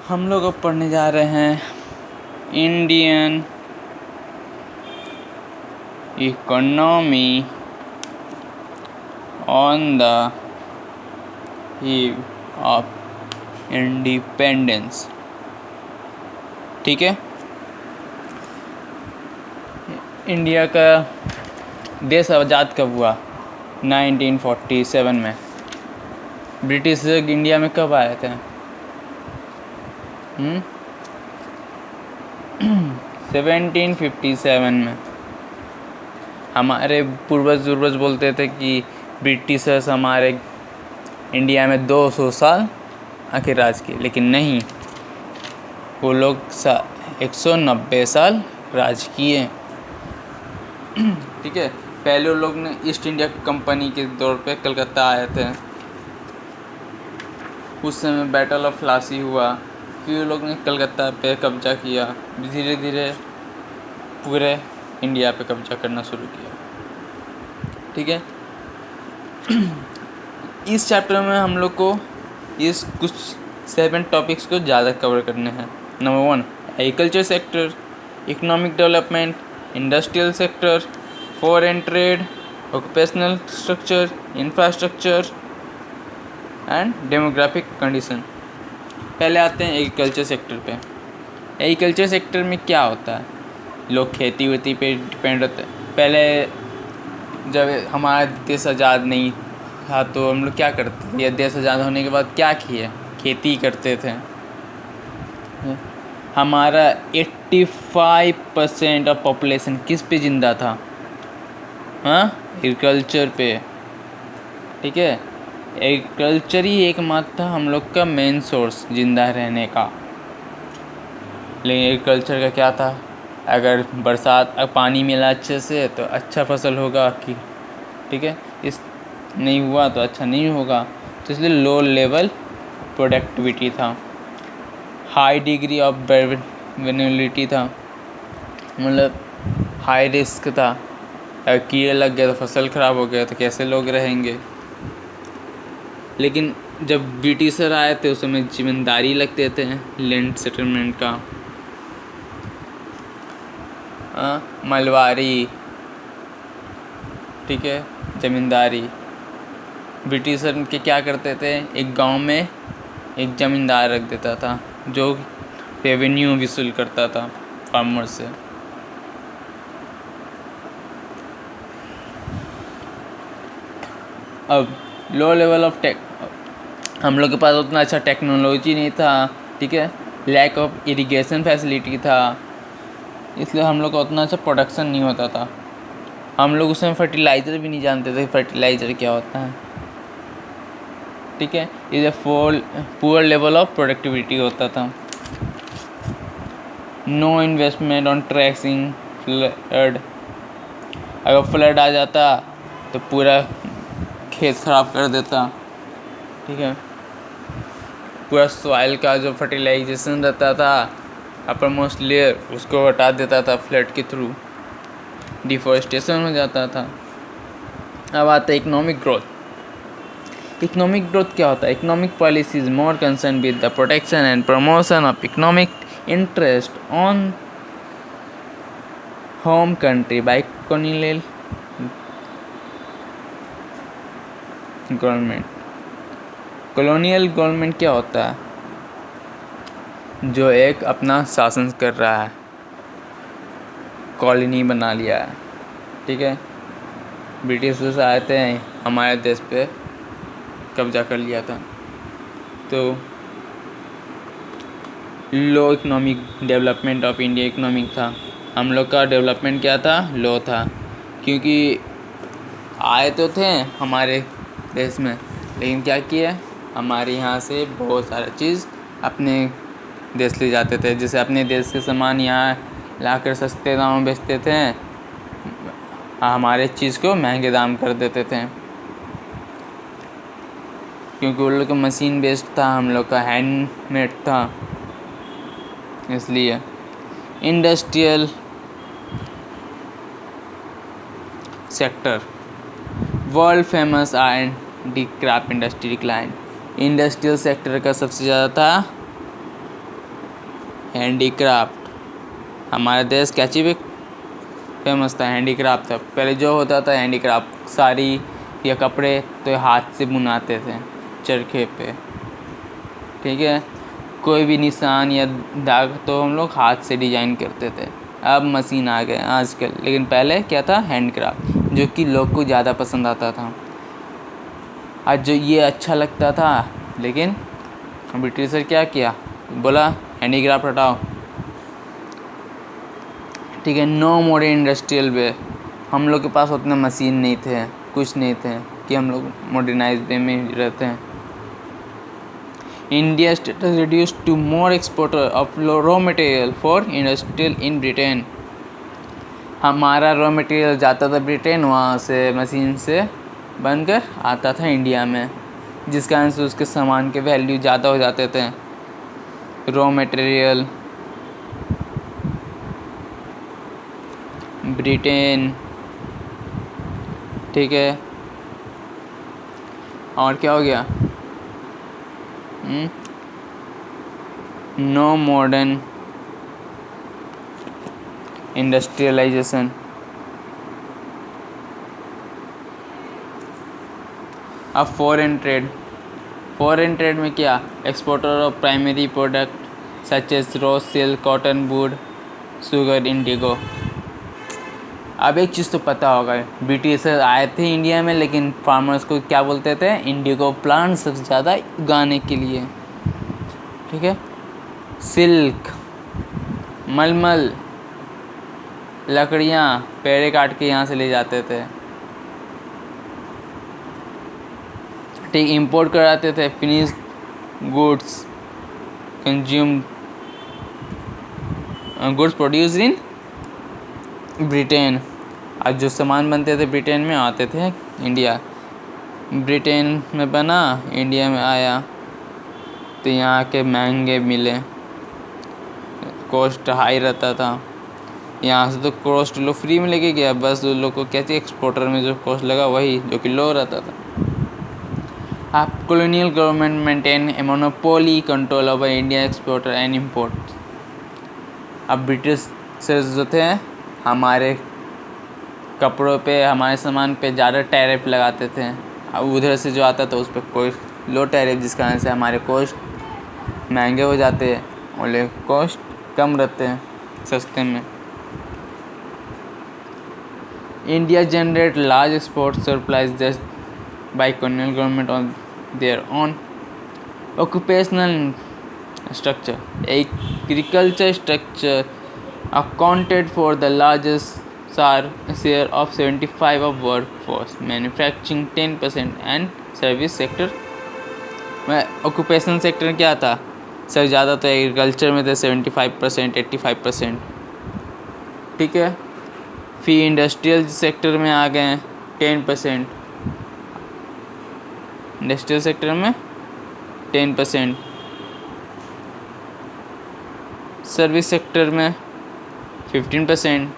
हम लोग अब पढ़ने जा रहे हैं Indian economy on the eve of independence. ठीक है, इंडिया का देश आज़ाद कब हुआ? 1947 में। ब्रिटिश इंडिया में कब आए थे? 1757 में। हमारे पूर्वज बोलते थे कि ब्रिटिशर्स हमारे इंडिया में 200 साल आके राज किए, लेकिन नहीं, वो लोग 190 साल राज किए। ठीक है, पहले वो लोग ने ईस्ट इंडिया कंपनी के दौर पे कलकत्ता आए थे। उस समय बैटल ऑफ प्लासी हुआ, फिर लोग ने कलकत्ता पे कब्जा किया, धीरे धीरे पूरे इंडिया पे कब्जा करना शुरू किया। ठीक है, इस चैप्टर में हम लोग को इस कुछ 7 टॉपिक्स को ज़्यादा कवर करने हैं। Number 1, agriculture sector, economic development, industrial sector, foreign trade, occupational structure, infrastructure and demographic condition. पहले आते हैं एग्रीकल्चर सेक्टर पे। एग्रीकल्चर सेक्टर में क्या होता है? लोग खेती वेती पे डिपेंड होते हैं। पहले जब हमारा देश आज़ाद नहीं था तो हम लोग क्या करते थे, या देश आज़ाद होने के बाद क्या किए? खेती करते थे। हमारा 85% ऑफ पॉपुलेशन किस पे ज़िंदा था? एग्रीकल्चर पे। ठीक है, एग्रीकल्चर ही एकमात्र था हम लोग का मेन सोर्स ज़िंदा रहने का। लेकिन एग्रीकल्चर का क्या था? अगर बरसात पानी मिला अच्छे से तो अच्छा फसल होगा कि, ठीक है, इस नहीं हुआ तो अच्छा नहीं होगा। तो इसलिए लो लेवल प्रोडक्टिविटी था, हाई डिग्री ऑफ वेनेबिलिटी था, मतलब हाई रिस्क था। अगर कीड़े लग गए तो फसल ख़राब हो गया तो कैसे लोग रहेंगे। लेकिन जब ब्रिटिशर आए थे उस समय जिम्मेदारी लगते थे लैंड सेटलमेंट का। मलवारी, ठीक है, ज़मींदारी। ब्रिटिशर के क्या करते थे, एक गांव में एक ज़मींदार रख देता था जो रेवेन्यू वसूल करता था फार्मर से। अब लो लेवल ऑफ हम लोग के पास उतना अच्छा टेक्नोलॉजी नहीं था। ठीक है, लैक ऑफ इरिगेशन फैसिलिटी था, इसलिए हम लोग का उतना अच्छा प्रोडक्शन नहीं होता था। हम लोग उसमें फर्टिलाइज़र भी नहीं जानते थे फर्टिलाइज़र क्या होता है। ठीक है, is poor level of productivity होता था। नो इन्वेस्टमेंट ऑन ट्रैक्सिंग फ्लड। अगर फ्लड आ जाता तो पूरा खेत ख़राब कर देता। ठीक है, पूरा सॉइल का जो फर्टिलाइजेशन रहता था अपर मोस्ट लेयर उसको हटा देता था फ्लड के थ्रू, डिफॉरेस्टेशन हो जाता था। अब आता है इकोनॉमिक ग्रोथ। इकोनॉमिक ग्रोथ क्या होता है? Economic policy is more concern with the protection and promotion of economic interest on home country bye colonial government. Colonial government क्या होता है? जो एक अपना शासन कर रहा है, कॉलोनी बना लिया है। ठीक है, ब्रिटिशर्स आए थे हमारे देश पे कब्जा कर लिया था, तो low economic development of India economic था। हम लोग का डेवलपमेंट क्या था? लो था, क्योंकि आए तो थे हमारे देश में, लेकिन क्या किया, हमारे यहाँ से बहुत सारा चीज़ अपने देश ले जाते थे। जैसे अपने देश के सामान यहाँ लाकर सस्ते दाम में बेचते थे, हमारे चीज़ को महंगे दाम कर देते थे, क्योंकि उन लोग का मशीन बेस्ड था, हम लोग का हैंडमेड था। इसलिए industrial sector, world famous and craft industry decline. Industrial sector का सबसे ज़्यादा था हैंडीक्राफ्ट, हमारा देश क्या चीज़ फेमस था? हैंडीक्राफ्ट था। पहले जो होता था हैंडीक्राफ्ट, साड़ी या कपड़े तो हाथ से बुनाते थे चरखे पे, ठीक है। कोई भी निशान या दाग तो हम लोग हाथ से डिजाइन करते थे। अब मशीन आ गए आजकल, लेकिन पहले क्या था? हैंडक्राफ्ट, जो कि लोग को ज़्यादा पसंद आता था। आज जो ये अच्छा लगता था, लेकिन ब्रिटिशर क्या किया? बोला हैंडीक्राफ्ट हटाओ, ठीक है। नो मॉडर्न इंडस्ट्रियल वे, हम लोग के पास उतना मशीन नहीं थे, कुछ नहीं थे कि हम लोग मॉडर्नाइज वे में रहते हैं। India status reduce to more exporter of raw material for industrial in Britain, हमारा रॉ मटेरियल जाता था ब्रिटेन, वहाँ से मशीन से बनकर आता था इंडिया में, जिस कारण से उसके सामान के वैल्यू ज़्यादा हो जाते थे। रॉ मटेरियल ब्रिटेन, ठीक है। और क्या हो गया? No modern industrialization. अब फॉरेन ट्रेड में क्या? Exporter of primary product such as raw silk, cotton, wood, sugar, indigo. अब एक चीज़ तो पता होगा, ब्रिटिशर्स आए थे इंडिया में, लेकिन फार्मर्स को क्या बोलते थे? इंडिगो प्लांट सबसे ज़्यादा उगाने के लिए, ठीक है। सिल्क, मलमल, लकड़ियाँ पेड़े काट के यहाँ से ले जाते थे, ठीक। इंपोर्ट कराते थे finish goods, consume goods produced in Britain. आज जो सामान बनते थे ब्रिटेन में आते थे इंडिया, ब्रिटेन में बना इंडिया में आया तो यहाँ के महंगे मिले, कॉस्ट हाई रहता था। यहाँ से तो कॉस्ट लो फ्री में लेके गया, बस उन लोग को क्या चाहिए? एक्सपोर्टर में जो कॉस्ट लगा वही, जो कि लो रहता था। अब colonial government maintain a monopoly control over India exporter and import. अब ब्रिटिश से जो थे हमारे कपड़ों पे, हमारे सामान पे ज़्यादा टैरिफ लगाते थे। अब उधर से जो आता था उस पर कोई लो टैरिफ, जिस कारण से हमारे कॉस्ट महंगे हो जाते हैं और कॉस्ट कम रहते हैं सस्ते में। India generate large export surplus just by colonial government on their own occupational structure. Agriculture structure accounted for the largest share of 75% of workforce, manufacturing 10% and service sector में occupational sector क्या था? सब ज़्यादा तो एग्रीकल्चर में थे 75%, 85%, ठीक है। फिर इंडस्ट्रियल सेक्टर में आ गए 10%, इंडस्ट्रियल सेक्टर में 10%, सर्विस सेक्टर में 15%,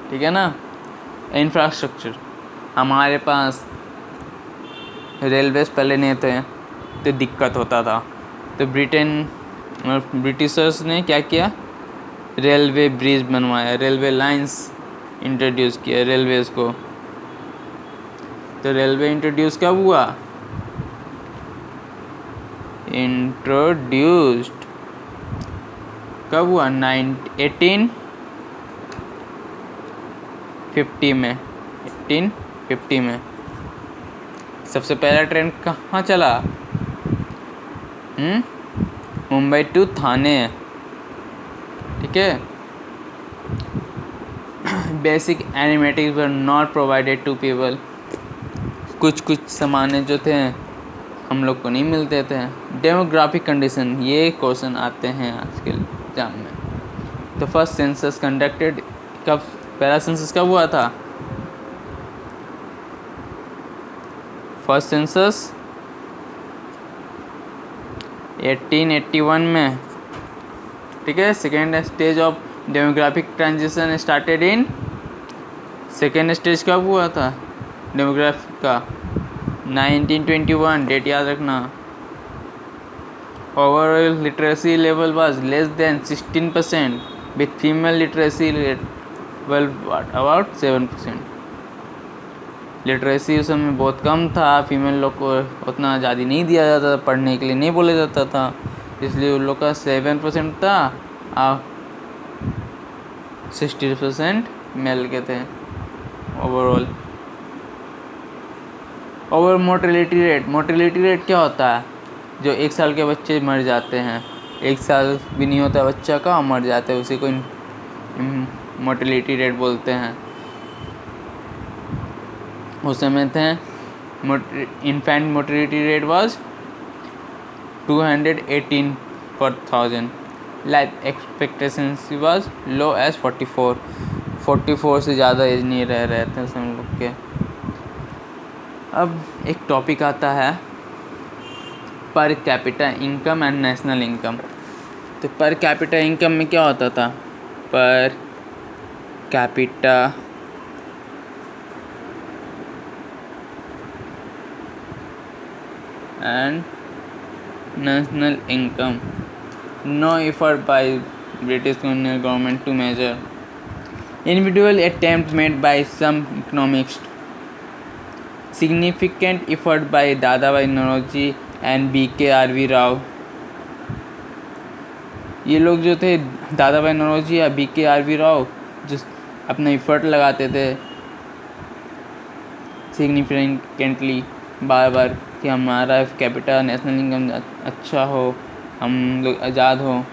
ठीक है ना। इंफ्रास्ट्रक्चर, हमारे पास रेलवेज पहले नहीं थे तो दिक्कत होता था, तो ब्रिटिशर्स ने क्या किया? रेलवे ब्रिज बनवाया, रेलवे लाइंस इंट्रोड्यूस किया रेलवेज को। तो रेलवे इंट्रोड्यूस कब हुआ? इंट्रोड्यूस्ड कब हुआ? 1850 में। 1850 में सबसे पहला ट्रेन कहाँ चला? मुंबई टू थाने, ठीक है। Basic amenities were not provided to people, कुछ सामान्य जो थे हम लोग को नहीं मिलते थे। डेमोग्राफिक कंडीशन, ये क्वेश्चन आते हैं आज के एग्जाम में। तो फर्स्ट सेंसस कंडक्टेड कब? पहला सेंसस कब हुआ था? फर्स्ट सेंसस 1881 में, ठीक है। Second stage of demographic transition started in, second stage कब हुआ था डेमोग्राफिक का? 1921, डेट याद रखना। Overall literacy level was less than 16%, with female literacy level about 7%. Literacy उस समय बहुत कम था, फीमेल लोग को उतना ज़्यादा नहीं दिया जाता था, पढ़ने के लिए नहीं बोला जाता था, इसलिए उन लोग का 7% था और 60% मेल के थे ओवरऑल। ओवर मोर्टेलिटी रेट क्या होता है? जो 1 साल के बच्चे मर जाते हैं, 1 साल भी नहीं होता बच्चा का मर जाते हैं, उसी को मोर्टेलिटी रेट बोलते हैं। उस समय थे infant mortality rate was 218 per 1000। Life expectancy was low as 44 से ज़्यादा एज नहीं रह रहे थे उस हम लोग के। अब एक टॉपिक आता है per capita income and national income. तो पर कैपिटा इनकम में क्या होता था? Per capita and national income. No effort by British colonial government to measure. Individual attempt made by some economists. Significant effort by Dadabhai Naoroji and B.K.R.V. Rao. ये लोग जो थे दादाभाई नौरोजी या B.K.R.V. राव जो अपना एफर्ट लगाते थे सिग्निफिकेंटली बार कि हमारा कैपिटा नेशनल इनकम अच्छा हो, हम लोग आज़ाद हो।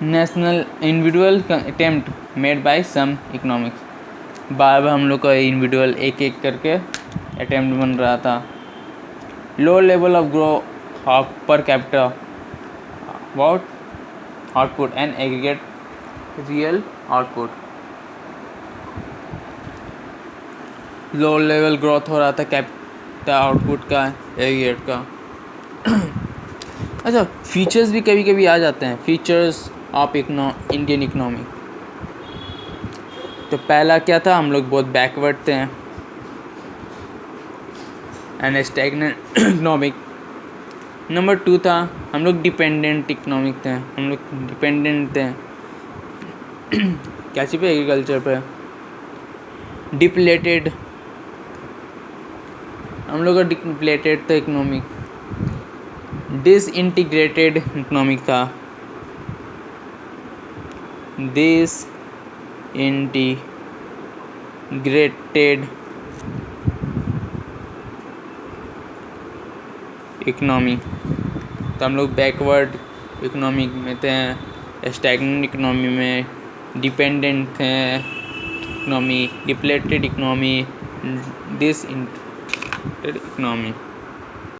National individual attempt made by some economics, बार हम लोग का इंडिविजुअल एक करके अटेम्प्ट बन रहा था। Low level of growth of per capita about output and aggregate real output. Low level growth हो रहा था कैपिटा आउटपुट का, एग्रीगेट का। अच्छा, फीचर्स भी कभी कभी आ जाते हैं, फीचर्स ऑफ इंडियन इकोनॉमी। तो पहला क्या था? हम लोग बहुत बैकवर्ड थे एंड स्टैग्नेंट इकोनॉमिक। नंबर 2 था हम लोग डिपेंडेंट इकोनॉमिक थे, हम लोग डिपेंडेंट थे क्या चीज़ पे? एग्रीकल्चर पे। डिप्लेटेड, हम लोग का डिप्लेटेड था इकोनॉमिक। डिसइंटीग्रेटेड इकोनॉमिक था, डिसइंटीग्रेटेड इकोनॉमी। तो हम लोग बैकवर्ड इकोनॉमिक में थे, स्टैग्नेंट इकोनॉमी में, डिपेंडेंट थे economy, depleted economy, disintegrated economy.